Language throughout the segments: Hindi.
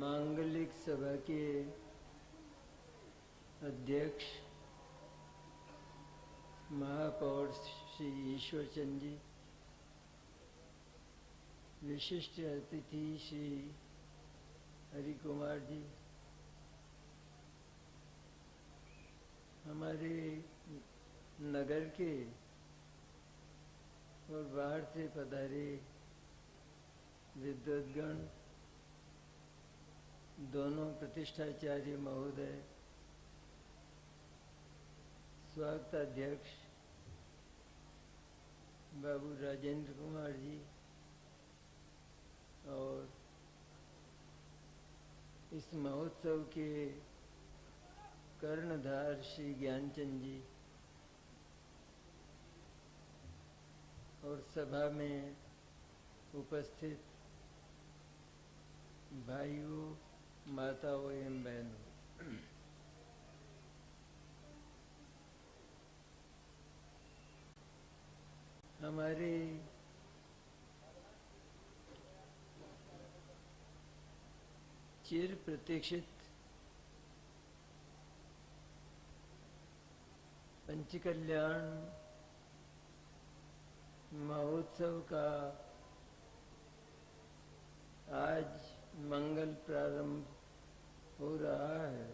मांगलिक सभा के अध्यक्ष महापौर श्री ईश्वर चंद जी, विशिष्ट अतिथि श्री हरि कुमार जी, हमारे नगर के और बाहर से पधारे विद्वद्गण, दोनों प्रतिष्ठाचार्य महोदय, स्वागताध्यक्ष बाबू राजेंद्र कुमार जी और इस महोत्सव के कर्णधार श्री ज्ञानचंद जी और सभा में उपस्थित भाइयों, माताओं एवं बहनों, हमारे चिर प्रतीक्षित पंचकल्याण महोत्सव का आज मंगल प्रारंभ हो रहा है।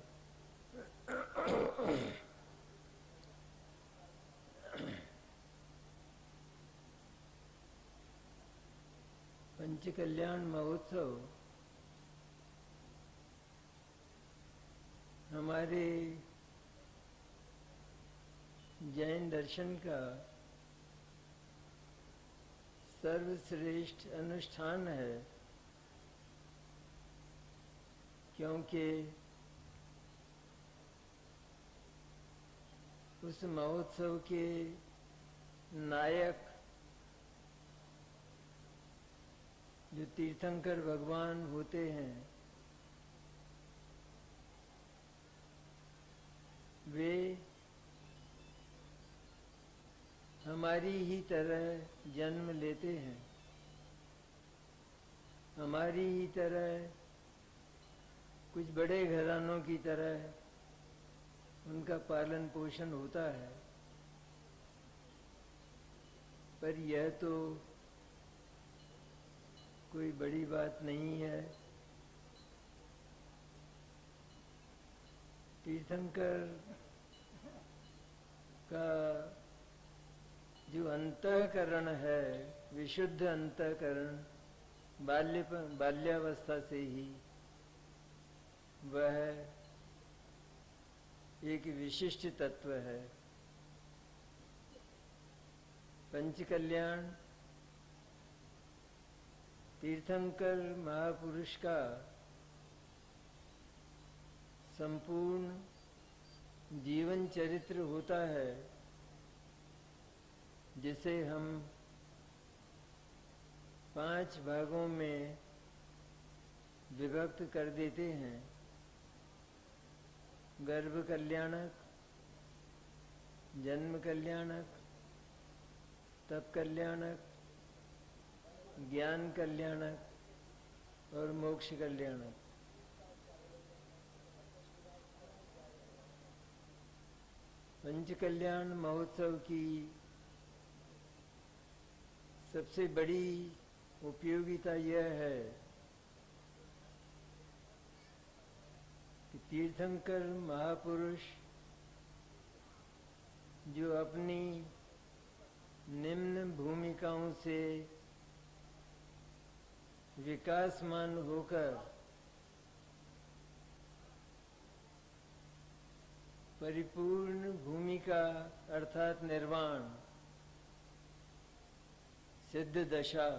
पंचकल्याण महोत्सव हमारे जैन दर्शन का सर्वश्रेष्ठ अनुष्ठान है, क्योंकि उस महोत्सव के नायक जो तीर्थंकर भगवान होते हैं, वे हमारी ही तरह जन्म लेते हैं, हमारी ही तरह कुछ बड़े घरानों की तरह उनका पालन पोषण होता है। पर यह तो कोई बड़ी बात नहीं है। तीर्थंकर का जो अंतःकरण है, विशुद्ध अंतःकरण, बाल्यावस्था से ही वह एक विशिष्ट तत्व है। पंचकल्याण तीर्थंकर महापुरुष का संपूर्ण जीवन चरित्र होता है, जिसे हम 5 भागों में विभक्त कर देते हैं। गर्भ कल्याणक, जन्म कल्याणक, तप कल्याणक, ज्ञान कल्याणक और मोक्ष कल्याणक। पंचकल्याण महोत्सव की सबसे बड़ी उपयोगिता यह है कि तीर्थंकर महापुरुष जो अपनी निम्न भूमिकाओं से विकासमान होकर परिपूर्ण भूमिका अर्थात निर्वाण, सिद्ध दशा,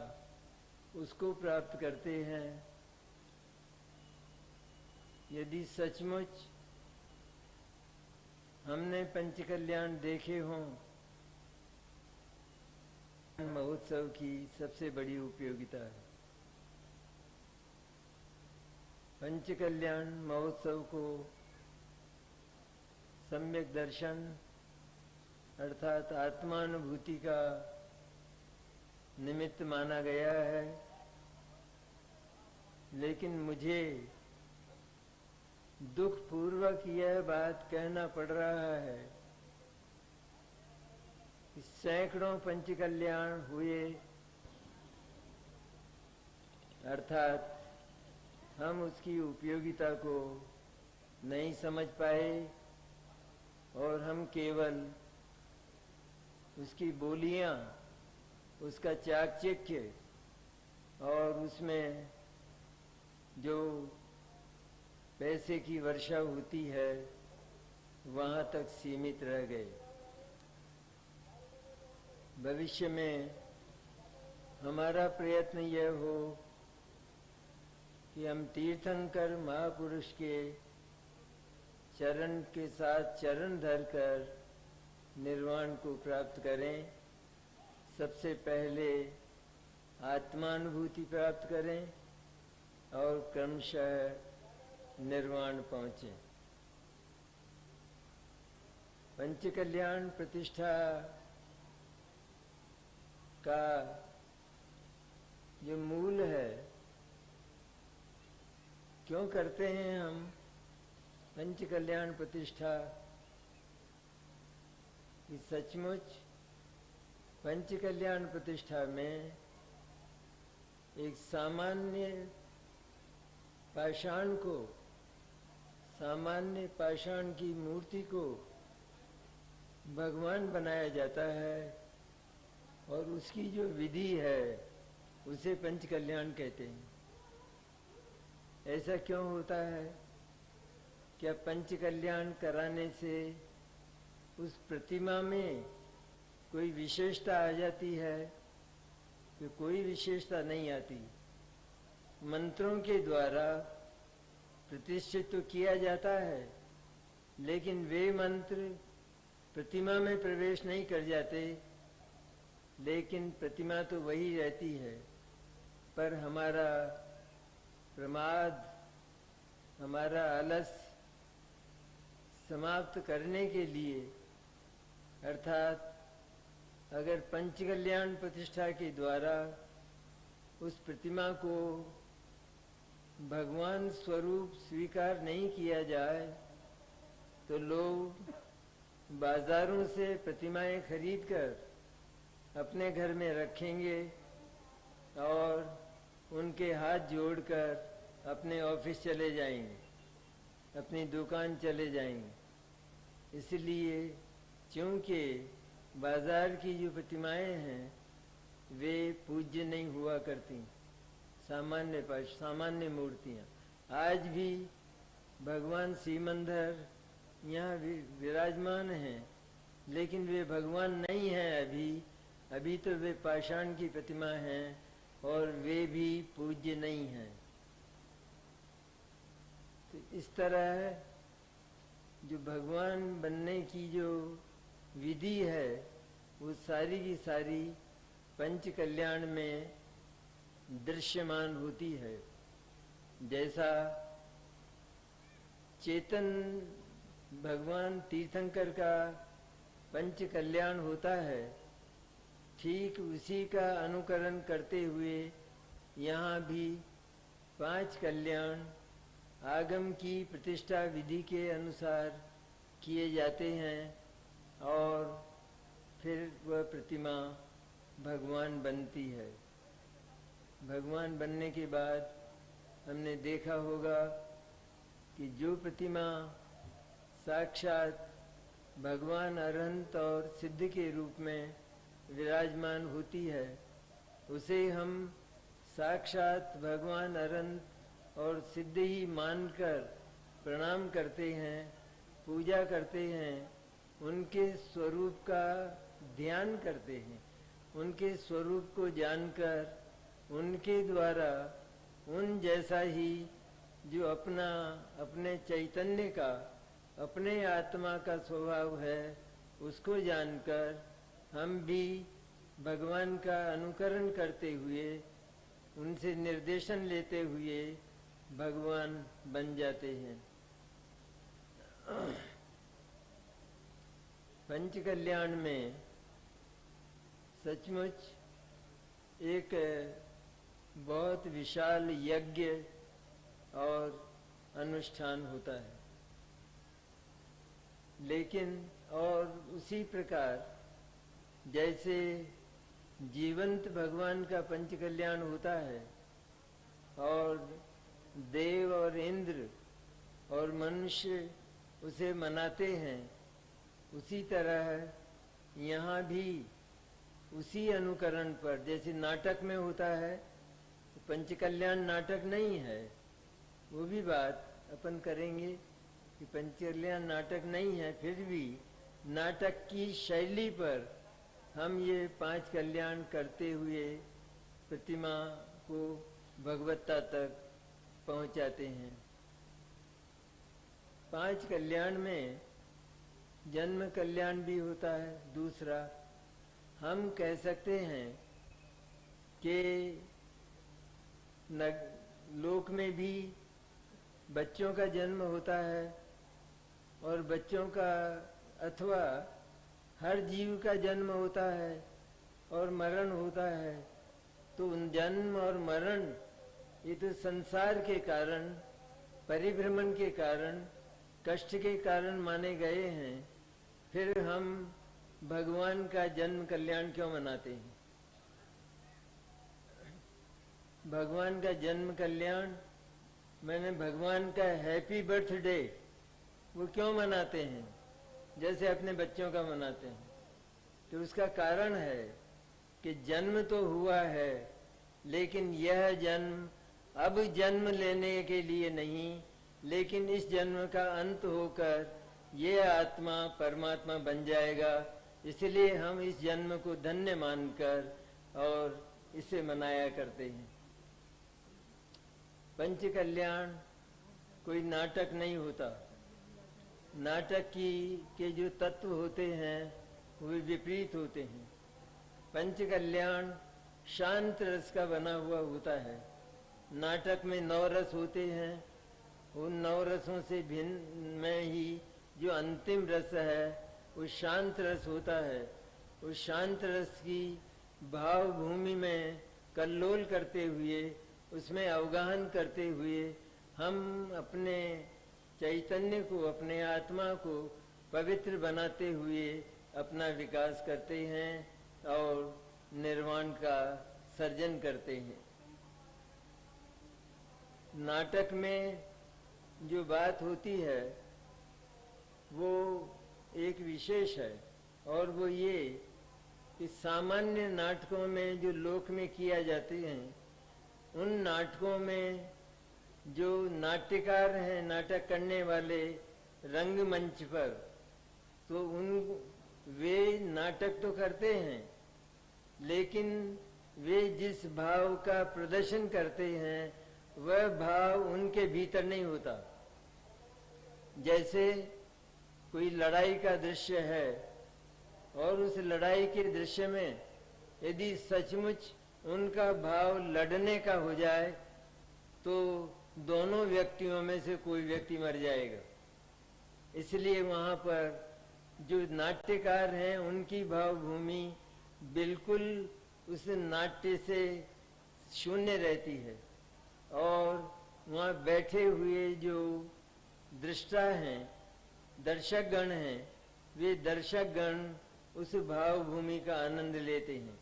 उसको प्राप्त करते हैं। यदि सचमुच हमने पंचकल्याण देखे हों, महोत्सव की सबसे बड़ी उपयोगिता है। पंचकल्याण महोत्सव को सम्यक दर्शन अर्थात आत्मानुभूति का निमित्त माना गया है, लेकिन मुझे दुख पूर्वक यह बात कहना पड़ रहा है कि सैकड़ों पंचकल्याण हुए, अर्थात हम उसकी उपयोगिता को नहीं समझ पाए और हम केवल उसकी बोलियां, उसका चाकचक्य और उसमें जो पैसे की वर्षा होती है वहां तक सीमित रह गए। भविष्य में हमारा प्रयत्न यह हो कि हम तीर्थंकर महापुरुष के चरण के साथ चरण धरकर निर्वाण को प्राप्त करें। सबसे पहले आत्मानुभूति प्राप्त करें और क्रमशः निर्वाण पहुँचें। पंचकल्याण प्रतिष्ठा का जो मूल है, क्यों करते हैं हम पंचकल्याण प्रतिष्ठा? कि सचमुच पंचकल्याण प्रतिष्ठा में एक सामान्य पाषाण को, सामान्य पाषाण की मूर्ति को भगवान बनाया जाता है और उसकी जो विधि है उसे पंचकल्याण कहते हैं। ऐसा क्यों होता है? क्या पंचकल्याण कराने से उस प्रतिमा में कोई विशेषता आ जाती है? कि कोई विशेषता नहीं आती। मंत्रों के द्वारा प्रतिष्ठित तो किया जाता है, लेकिन वे मंत्र प्रतिमा में प्रवेश नहीं कर जाते, लेकिन प्रतिमा तो वही रहती है। पर हमारा प्रमाद, हमारा आलस समाप्त करने के लिए, अर्थात अगर पंचकल्याण प्रतिष्ठा के द्वारा उस प्रतिमा को भगवान स्वरूप स्वीकार नहीं किया जाए तो लोग बाजारों से प्रतिमाएं खरीदकर अपने घर में रखेंगे और उनके हाथ जोड़कर अपने ऑफिस चले जाएंगे, अपनी दुकान चले जाएंगे। इसलिए क्योंकि बाजार की जो प्रतिमाएं हैं वे पूज्य नहीं हुआ करती, सामान्य मूर्तियां। आज भी भगवान सीमंदर यहाँ विराजमान हैं, लेकिन वे भगवान नहीं हैं। अभी तो वे पाषाण की प्रतिमा हैं और वे भी पूज्य नहीं हैं। तो इस तरह जो भगवान बनने की जो विधि है वो सारी की सारी पंच कल्याण में दृश्यमान होती है। जैसा चेतन भगवान तीर्थंकर का पंच कल्याण होता है, ठीक उसी का अनुकरण करते हुए यहाँ भी 5 कल्याण आगम की प्रतिष्ठा विधि के अनुसार किए जाते हैं और फिर वह प्रतिमा भगवान बनती है। भगवान बनने के बाद हमने देखा होगा कि जो प्रतिमा साक्षात भगवान अरहंत और सिद्ध के रूप में विराजमान होती है, उसे हम साक्षात भगवान अरहंत और सिद्ध ही मानकर प्रणाम करते हैं, पूजा करते हैं, उनके स्वरूप का ध्यान करते हैं, उनके स्वरूप को जानकर उनके द्वारा उन जैसा ही जो अपने चैतन्य का, अपने आत्मा का स्वभाव है, उसको जानकर हम भी भगवान का अनुकरण करते हुए, उनसे निर्देशन लेते हुए भगवान बन जाते हैं। पंच कल्याण में सचमुच एक बहुत विशाल यज्ञ और अनुष्ठान होता है। लेकिन और उसी प्रकार जैसे जीवंत भगवान का पंच कल्याण होता है और देव और इंद्र और मनुष्य उसे मनाते हैं, उसी तरह यहाँ भी उसी अनुकरण पर, जैसे नाटक में होता है, पंच कल्याण नाटक नहीं है, वो भी बात अपन करेंगे कि पंच कल्याण नाटक नहीं है, फिर भी नाटक की शैली पर हम ये 5 कल्याण करते हुए प्रतिमा को भगवत्ता तक पहुंचाते हैं। 5 कल्याण में जन्म कल्याण भी होता है। दूसरा, हम कह सकते हैं कि लोक में भी बच्चों का जन्म होता है और बच्चों का अथवा हर जीव का जन्म होता है और मरण होता है। तो उन जन्म और मरण ये तो संसार के कारण, परिभ्रमण के कारण, कष्ट के कारण माने गए हैं। फिर हम भगवान का जन्म कल्याण क्यों मनाते हैं? भगवान का जन्म कल्याण मैंने भगवान का हैप्पी बर्थडे वो क्यों मनाते हैं जैसे अपने बच्चों का मनाते हैं? तो उसका कारण है कि जन्म तो हुआ है, लेकिन यह जन्म अब जन्म लेने के लिए नहीं, लेकिन इस जन्म का अंत होकर ये आत्मा परमात्मा बन जाएगा। इसलिए हम इस जन्म को धन्य मानकर और इसे मनाया करते हैं। पंच कल्याण कोई नाटक नहीं होता। नाटक के जो तत्व होते हैं वे विपरीत होते हैं। पंच कल्याण शांत रस का बना हुआ होता है। नाटक में 9 रस होते हैं, उन 9 रसों से भिन्न में ही जो अंतिम रस है वो शांत रस होता है। उस शांत रस की भाव भूमि में कल्लोल करते हुए, उसमें अवगाहन करते हुए हम अपने चैतन्य को, अपने आत्मा को पवित्र बनाते हुए अपना विकास करते हैं और निर्वाण का सर्जन करते हैं। नाटक में जो बात होती है वो एक विशेष है, और वो ये कि सामान्य नाटकों में जो लोक में किया जाते हैं, उन नाटकों में जो नाट्यकार हैं, नाटक करने वाले रंगमंच पर, तो वे नाटक तो करते हैं, लेकिन वे जिस भाव का प्रदर्शन करते हैं वह भाव उनके भीतर नहीं होता। जैसे कोई लड़ाई का दृश्य है और उस लड़ाई के दृश्य में यदि सचमुच उनका भाव लड़ने का हो जाए तो दोनों व्यक्तियों में से कोई व्यक्ति मर जाएगा। इसलिए वहां पर जो नाट्यकार हैं उनकी भावभूमि बिल्कुल उस नाट्य से शून्य रहती है, और वहां बैठे हुए जो दृष्टा हैं, दर्शकगण हैं, वे दर्शकगण उस भावभूमि का आनंद लेते हैं।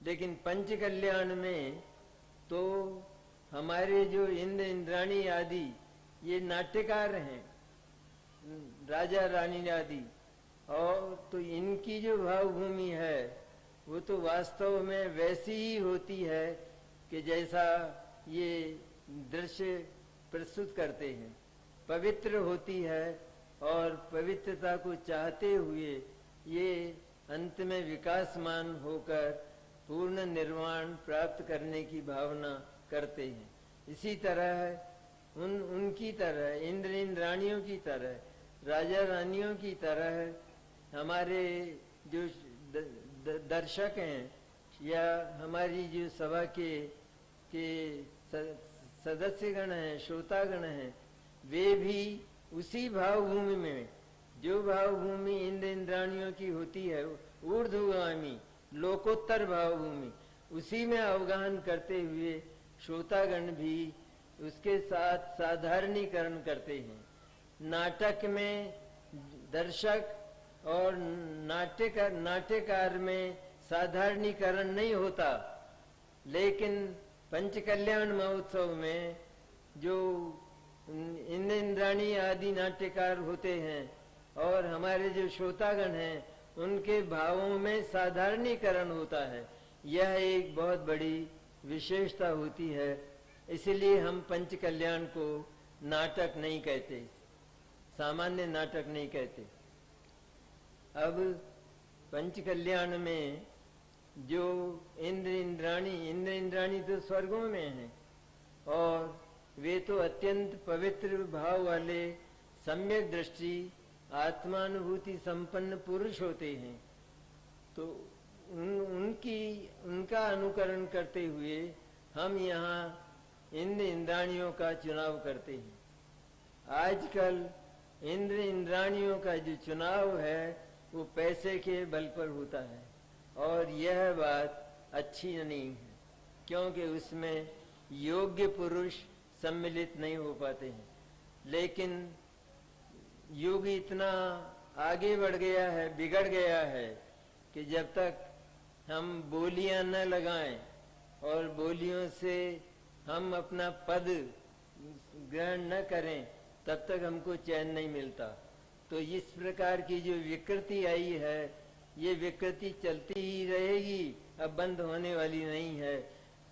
लेकिन पंच कल्याण में तो हमारे जो इंद्र इंद्राणी आदि ये नाट्यकार हैं, राजा रानी आदि, और तो इनकी जो भावभूमि है वो तो वास्तव में वैसी ही होती है कि जैसा ये दृश्य प्रस्तुत करते हैं। पवित्र होती है और पवित्रता को चाहते हुए ये अंत में विकासमान होकर पूर्ण निर्वाण प्राप्त करने की भावना करते हैं। इसी तरह उनकी तरह, इंद्र इंद्राणियों की तरह, राजा रानियों की तरह हमारे जो दर्शक हैं या हमारी जो सभा के सदस्यगण हैं, श्रोतागण हैं, वे भी उसी भावभूमि में, जो भावभूमि इंद्र इंद्राणियों की होती है, ऊर्ध्वगामी लोकोत्तर भावभूमि, उसी में अवगाहन करते हुए श्रोतागण भी उसके साथ साधारणीकरण करते हैं। नाटक में दर्शक और नाट्यकार में साधारणीकरण नहीं होता, लेकिन पंच कल्याण महोत्सव में जो इंद्राणी आदि नाट्यकार होते हैं और हमारे जो श्रोतागण हैं उनके भावों में साधारणीकरण होता है। यह एक बहुत बड़ी विशेषता होती है। इसलिए हम पंच कल्याण को नाटक नहीं कहते, सामान्य नाटक नहीं कहते। अब पंच कल्याण में जो इंद्र इंद्राणी तो स्वर्गों में हैं और वे तो अत्यंत पवित्र भाव वाले सम्यक दृष्टि आत्मानुभूति संपन्न पुरुष होते हैं। तो उनका अनुकरण करते हुए हम यहाँ इंद्राणियों का चुनाव करते हैं। आजकल इंद्राणियों का जो चुनाव है वो पैसे के बल पर होता है और यह बात अच्छी नहीं है, क्योंकि उसमें योग्य पुरुष सम्मिलित नहीं हो पाते हैं। लेकिन युग इतना आगे बढ़ गया है, बिगड़ गया है कि जब तक हम बोलियां न लगाएं और बोलियों से हम अपना पद ग्रहण न करें तब तक हमको चैन नहीं मिलता। तो इस प्रकार की जो विकृति आई है, ये विकृति चलती ही रहेगी, अब बंद होने वाली नहीं है।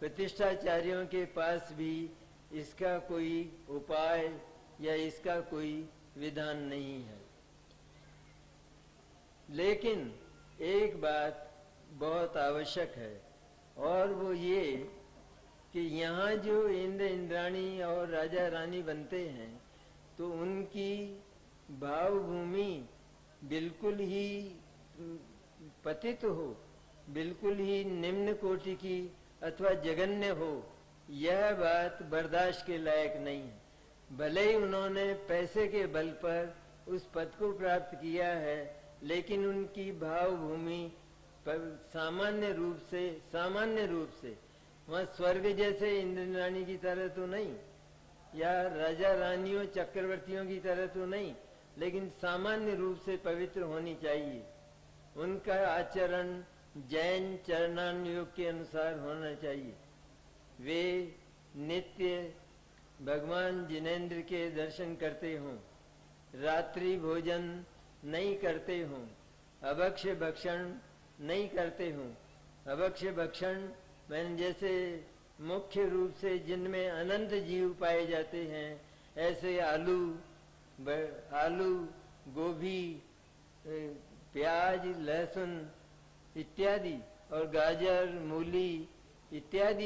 प्रतिष्ठाचार्यों के पास भी इसका कोई उपाय या इसका कोई विधान नहीं है। लेकिन एक बात बहुत आवश्यक है और वो ये कि यहाँ जो इंद्राणी और राजा रानी बनते हैं तो उनकी भावभूमि बिल्कुल ही पतित हो, बिल्कुल ही निम्न कोटि की अथवा जघन्य हो, यह बात बर्दाश्त के लायक नहीं है। भले ही उन्होंने पैसे के बल पर उस पद को प्राप्त किया है, लेकिन उनकी भावभूमि सामान्य रूप से वहाँ स्वर्ग जैसे इंद्राणी की तरह तो नहीं या राजा रानियों चक्रवर्तियों की तरह तो नहीं, लेकिन सामान्य रूप से पवित्र होनी चाहिए। उनका आचरण जैन चरणानुयोग के अनुसार होना चाहिए। वे नित्य भगवान जिनेन्द्र के दर्शन करते हों, रात्रि भोजन नहीं करते हों, अभक्ष भक्षण नहीं करते हों। अभक्ष भक्षण मैंने जैसे मुख्य रूप से जिनमें अनंत जीव पाए जाते हैं, ऐसे आलू, गोभी, प्याज, लहसुन इत्यादि और गाजर, मूली इत्यादि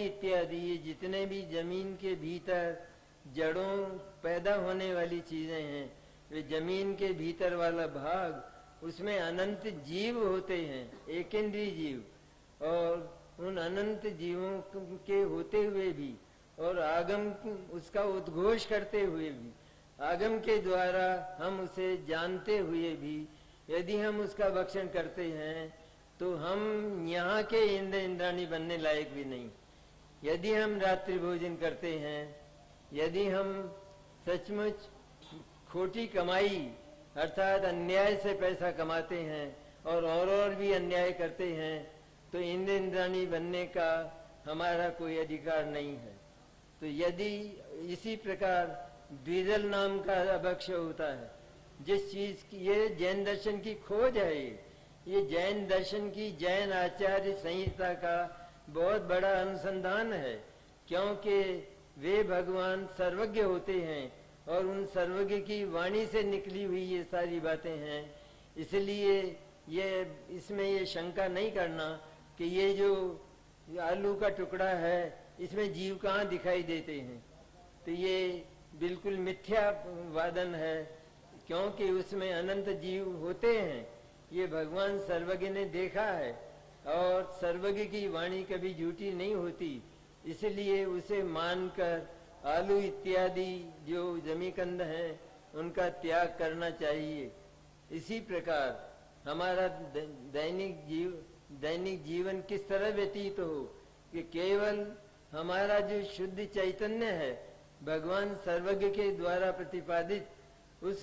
ये जितने भी जमीन के भीतर जड़ों पैदा होने वाली चीजें हैं, वे जमीन के भीतर वाला भाग, उसमें अनंत जीव होते हैं, एकेंद्रीय जीव। और उन अनंत जीवों के होते हुए भी और आगम उसका उद्घोष करते हुए भी, आगम के द्वारा हम उसे जानते हुए भी यदि हम उसका भक्षण करते हैं तो हम यहाँ के इंद्राणी बनने लायक भी नहीं। यदि हम रात्रि भोजन करते हैं, यदि हम सचमुच खोटी कमाई अर्थात अन्याय से पैसा कमाते हैं और भी अन्याय करते हैं, तो इंद्राणी बनने का हमारा कोई अधिकार नहीं है। तो यदि इसी प्रकार द्विदल नाम का अभक्ष होता है, जिस चीज की ये जैन दर्शन की खोज है, ये जैन दर्शन की जैन आचार्य संहिता का बहुत बड़ा अनुसंधान है, क्योंकि वे भगवान सर्वज्ञ होते हैं और उन सर्वज्ञ की वाणी से निकली हुई ये सारी बातें हैं। इसलिए ये इसमें ये शंका नहीं करना कि ये जो आलू का टुकड़ा है इसमें जीव कहाँ दिखाई देते हैं, तो ये बिल्कुल मिथ्या वादन है, क्योंकि उसमें अनंत जीव होते हैं। ये भगवान सर्वज्ञ ने देखा है और सर्वज्ञ की वाणी कभी झूठी नहीं होती, इसलिए उसे मानकर आलू इत्यादि जो जमीकंद हैं उनका त्याग करना चाहिए। इसी प्रकार हमारा दैनिक जीवन किस तरह व्यतीत हो कि केवल हमारा जो शुद्ध चैतन्य है भगवान सर्वज्ञ के द्वारा प्रतिपादित उस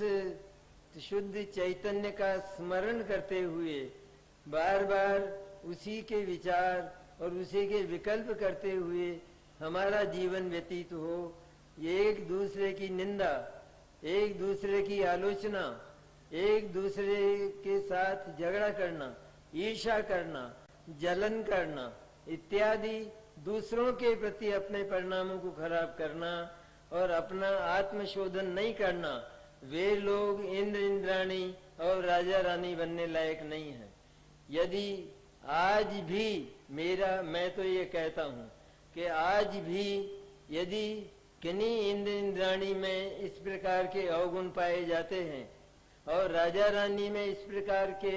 शुद्ध चैतन्य का स्मरण करते हुए बार बार उसी के विचार और उसी के विकल्प करते हुए हमारा जीवन व्यतीत हो। एक दूसरे की निंदा, एक दूसरे की आलोचना, एक दूसरे के साथ झगड़ा करना, ईर्ष्या करना, जलन करना इत्यादि दूसरों के प्रति अपने परिणामों को खराब करना और अपना आत्मशोधन नहीं करना, वे लोग इंद्र इंद्राणी और राजा रानी बनने लायक नहीं है। यदि आज भी मैं तो ये कहता हूँ कि आज भी यदि किन्हीं इंद्र इंद्राणी में इस प्रकार के अवगुण पाए जाते हैं और राजा रानी में इस प्रकार के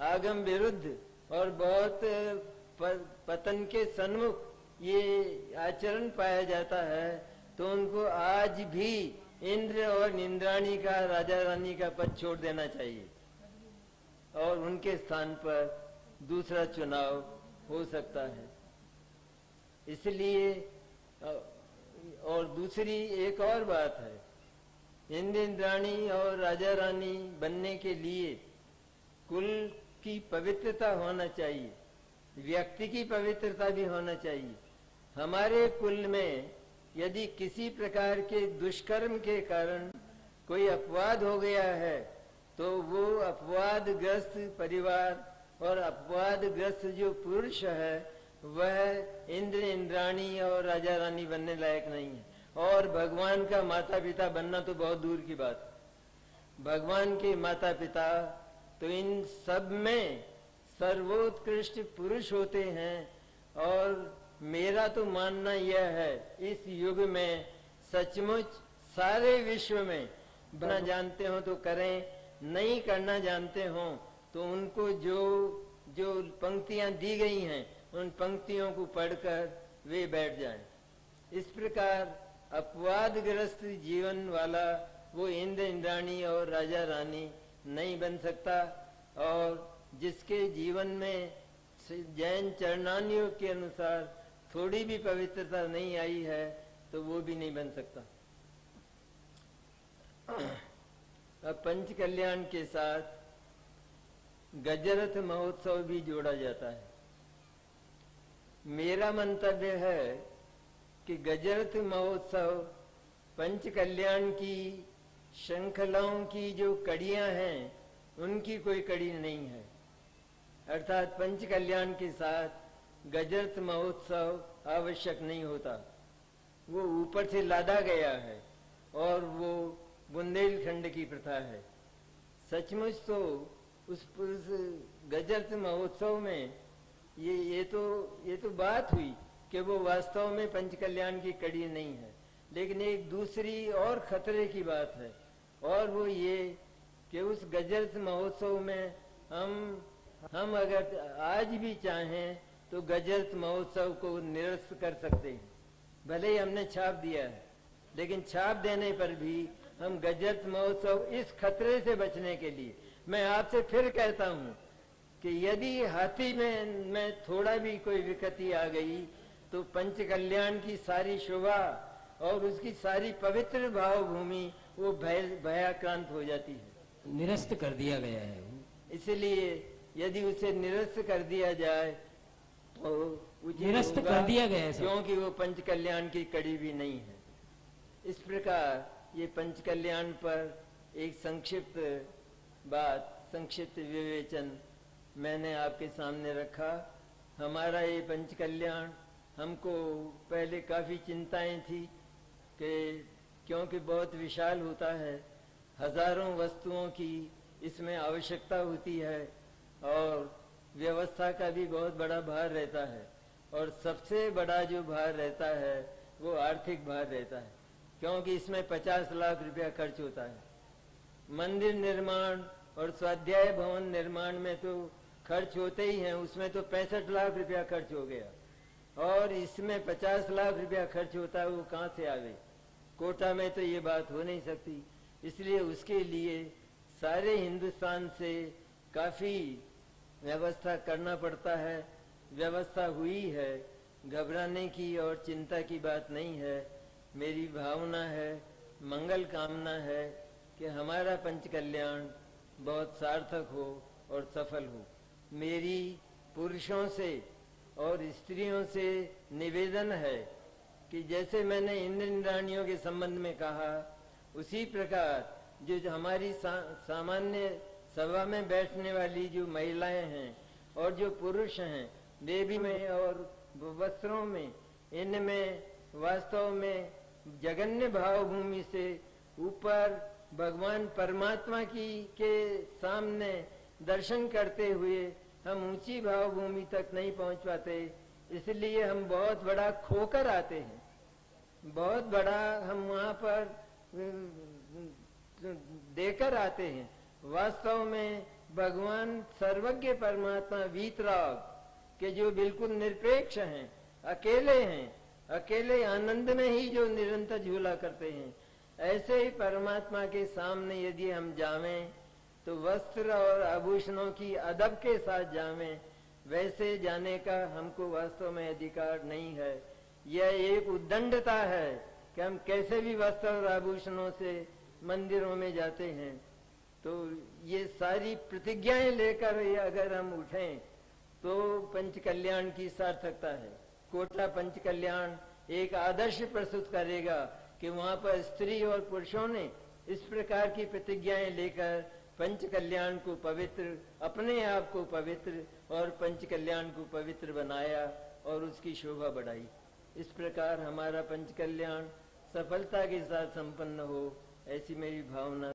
आगम विरुद्ध और बहुत पतन के सन्मुख ये आचरण पाया जाता है, तो उनको आज भी इंद्र और इंद्राणी का, राजा रानी का पद छोड़ देना चाहिए और उनके स्थान पर दूसरा चुनाव हो सकता है। इसलिए और दूसरी एक और बात है, इंद्र इंद्राणी और राजा रानी बनने के लिए कुल की पवित्रता होना चाहिए, व्यक्ति की पवित्रता भी होना चाहिए। हमारे कुल में यदि किसी प्रकार के दुष्कर्म के कारण कोई अपवाद हो गया है, तो वो अपवादग्रस्त परिवार और अपवादग्रस्त जो पुरुष है वह इंद्र इंद्राणी और राजा रानी बनने लायक नहीं है। और भगवान का माता पिता बनना तो बहुत दूर की बात है। भगवान के माता पिता तो इन सब में सर्वोत्कृष्ट पुरुष होते हैं। और मेरा तो मानना यह है, इस युग में सचमुच सारे विश्व में बनना जानते हो तो करें, नहीं करना जानते हो तो उनको जो पंक्तियां दी गई हैं उन पंक्तियों को पढ़कर वे बैठ जाएं। इस प्रकार अपवादग्रस्त जीवन वाला वो इंद्र इंद्राणी और राजा रानी नहीं बन सकता, और जिसके जीवन में जैन चरणानियों के अनुसार थोड़ी भी पवित्रता नहीं आई है तो वो भी नहीं बन सकता। अब पंच कल्याण के साथ गजरथ महोत्सव भी जोड़ा जाता है। मेरा मंतव्य है कि गजरथ महोत्सव पंच कल्याण की श्रृंखलाओं की जो कड़ियां हैं उनकी कोई कड़ी नहीं है। अर्थात पंच कल्याण के साथ गजरथ महोत्सव आवश्यक नहीं होता, वो ऊपर से लादा गया है और वो बुंदेलखंड की प्रथा है। सचमुच तो उस गजरथ महोत्सव में ये तो बात हुई कि वो वास्तव में पंच कल्याण की कड़ी नहीं है, लेकिन एक दूसरी और खतरे की बात है, और वो ये कि उस गजरथ महोत्सव में हम अगर आज भी चाहें तो गजरथ महोत्सव को निरस्त कर सकते हैं। भले ही हमने छाप दिया है, लेकिन छाप देने पर भी हम गजरथ महोत्सव इस खतरे से बचने के लिए मैं आपसे फिर कहता हूँ कि यदि हाथी में थोड़ा भी कोई विकृति आ गई तो पंच कल्याण की सारी शोभा और उसकी सारी पवित्र भाव भूमि वो भयाक्रांत हो जाती है। निरस्त कर दिया गया है। इसलिए यदि उसे निरस्त कर दिया जाए तो निरस्त कर दिया गया है, क्योंकि वो पंच कल्याण की कड़ी भी नहीं है। इस प्रकार ये पंच कल्याण पर एक संक्षिप्त विवेचन मैंने आपके सामने रखा। हमारा ये पंच कल्याण हमको पहले काफी चिंताएं थी कि क्योंकि बहुत विशाल होता है, हजारों वस्तुओं की इसमें आवश्यकता होती है और व्यवस्था का भी बहुत बड़ा भार रहता है, और सबसे बड़ा जो भार रहता है वो आर्थिक भार रहता है, क्योंकि इसमें 50 लाख रुपया खर्च होता है। मंदिर निर्माण और स्वाध्याय भवन निर्माण में तो खर्च होते ही हैं, उसमें तो 65 लाख रुपया खर्च हो गया, और इसमें 50 लाख रुपया खर्च होता है, वो कहाँ से आवे? कोटा में तो ये बात हो नहीं सकती। इसलिए उसके लिए सारे हिंदुस्तान से काफी व्यवस्था करना पड़ता है। व्यवस्था हुई है, घबराने की और चिंता की बात नहीं है। मेरी भावना है, मंगल कामना है कि हमारा पंच कल्याण बहुत सार्थक हो और सफल हो। मेरी पुरुषों से और स्त्रियों से निवेदन है कि जैसे मैंने इंद्र इंद्राणियों के संबंध में कहा, उसी प्रकार जो हमारी सामान्य सभा में बैठने वाली जो महिलाएं हैं और जो पुरुष हैं, वे भी में और वस्त्रों में, इनमें वास्तव में जगन्य भाव भूमि से ऊपर भगवान परमात्मा की के सामने दर्शन करते हुए हम ऊंची भाव भूमि तक नहीं पहुंच पाते। इसलिए हम बहुत बड़ा खोकर आते हैं, बहुत बड़ा हम वहां पर देकर आते हैं। वास्तव में भगवान सर्वज्ञ परमात्मा वीतराग के जो बिल्कुल निरपेक्ष हैं, अकेले हैं, अकेले आनंद में ही जो निरंतर झूला करते हैं, ऐसे ही परमात्मा के सामने यदि हम जावें तो वस्त्र और आभूषणों की अदब के साथ जावें, वैसे जाने का हमको वास्तव में अधिकार नहीं है। यह एक उद्दंडता है कि हम कैसे भी वस्त्र और आभूषणों से मंदिरों में जाते हैं। तो ये सारी प्रतिज्ञाएं लेकर अगर हम उठें तो पंच कल्याण की सार्थकता है। कोटा पंच कल्याण एक आदर्श प्रस्तुत करेगा कि वहां पर स्त्री और पुरुषों ने इस प्रकार की प्रतिज्ञाएं लेकर पंच कल्याण को पवित्र, अपने आप को पवित्र और पंच कल्याण को पवित्र बनाया और उसकी शोभा बढ़ाई। इस प्रकार हमारा पंच कल्याण सफलता के साथ संपन्न हो, ऐसी मेरी भावना